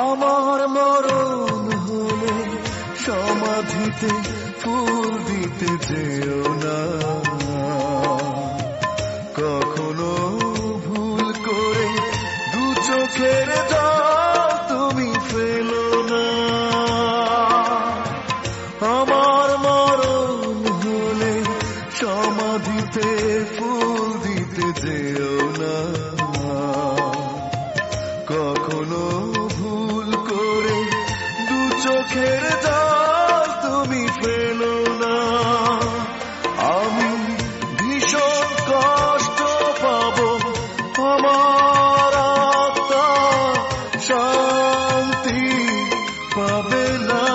আমার মরণ হলে সমাধিতে ফুল দিতে যেও না, কখনো ভুল করে দু চোখের জল তুমি ফেলো না। আমার মরণ হলে সমাধিতে ফুল দিতে যেও না, কখনো ভুল করে দু চোখের জল তুমি ফেলো না। আমি ভীষণ কষ্ট পাবো, আমার আত্মা শান্তি পাবে না।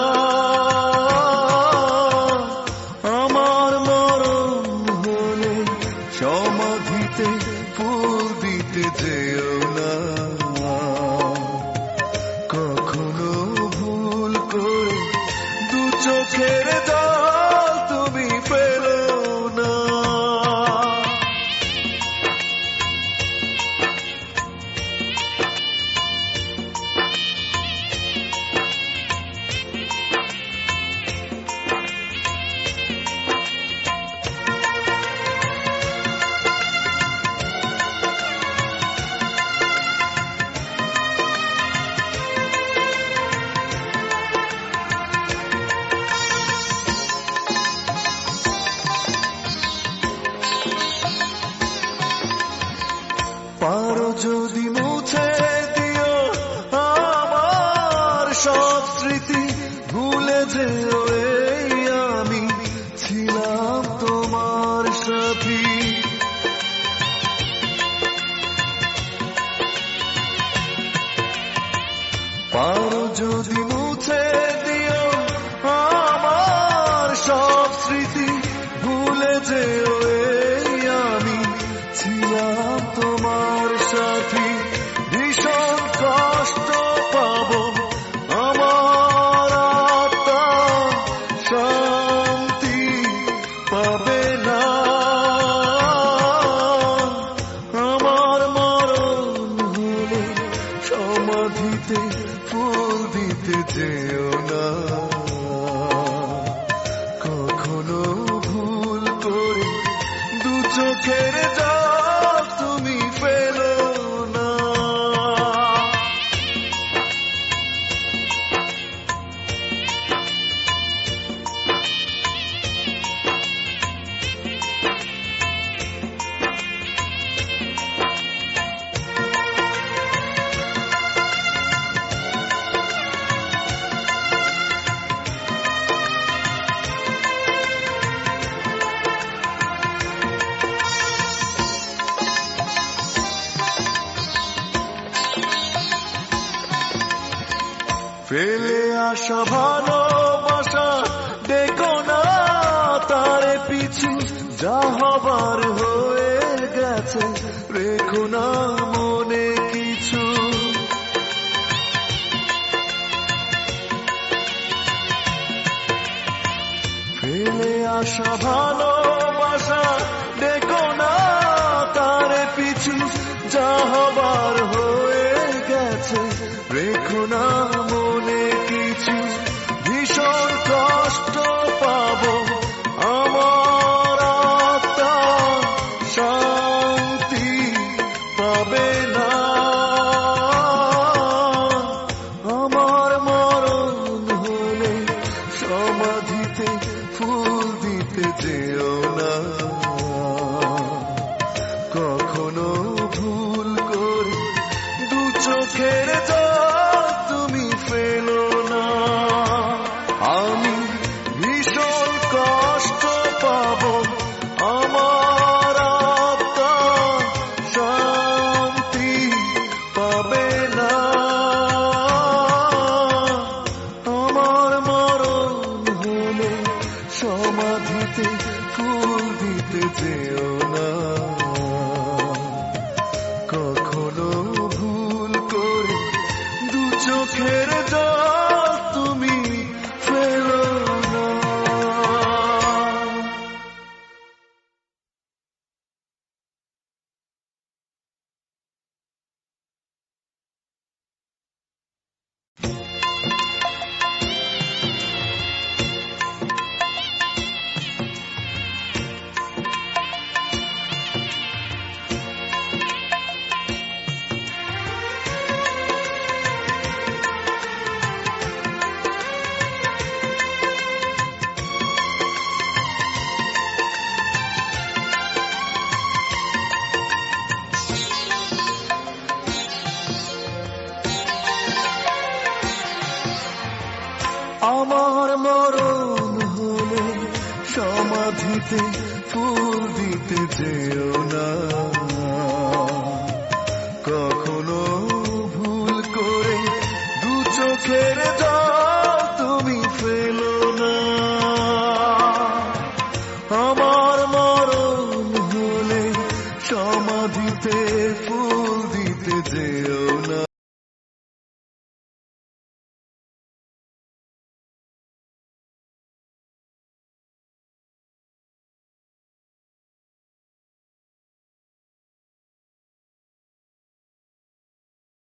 আমার মরণ হলে সমাধিতে ফুল দিতে যেও না, কখনো ভুল করে দু চোখের জল তুমি ফেলো না। পারো যদি মুছে দিও আমার সব স্মৃতি, ভুলে যেও এই আমি ছিলাম তোমার সাথী। পারো যদি মুছে দিও আমার সব স্মৃতি, ভুলে যেও এই আমি ছিলাম তোমার সাথী। ভীষণ কষ্ট পাবো, আমার আত্মা শান্তি পাবে না। আমার মরণ হলে সমাধিতে ফুল দিতে যেও না, কখনো ভুল করে দু চোখের জল তুমি ফেলো না। ফেলে আসা ভালোবাসা দেখো না, তারে পিছু যা হবার হয়ে গেছে, রেখো না মনে কিছু। ফেলে আসা ভালোবাসা দেখো না, তারে পিছু যা হবার হয়ে গেছে, রেখো না মনে কিছু। ভীষণ কষ্ট পাবো, আমার আত্মা শান্তি পাবে না। আমার মরণ হলে সমাধিতে ফুল দিতে যেও না, কখনো ভুল করে দু চোখের জল তুমি ফেলো না। আমি ভীষণ কষ্ট পাবো, আমার আত্মা শান্তি পাবে না। আমার মরণ হলে সমাধিতে ফুল দিতে যেও না, কখনো ভুল করে সমাধিতে ফুল দিতে যেও না।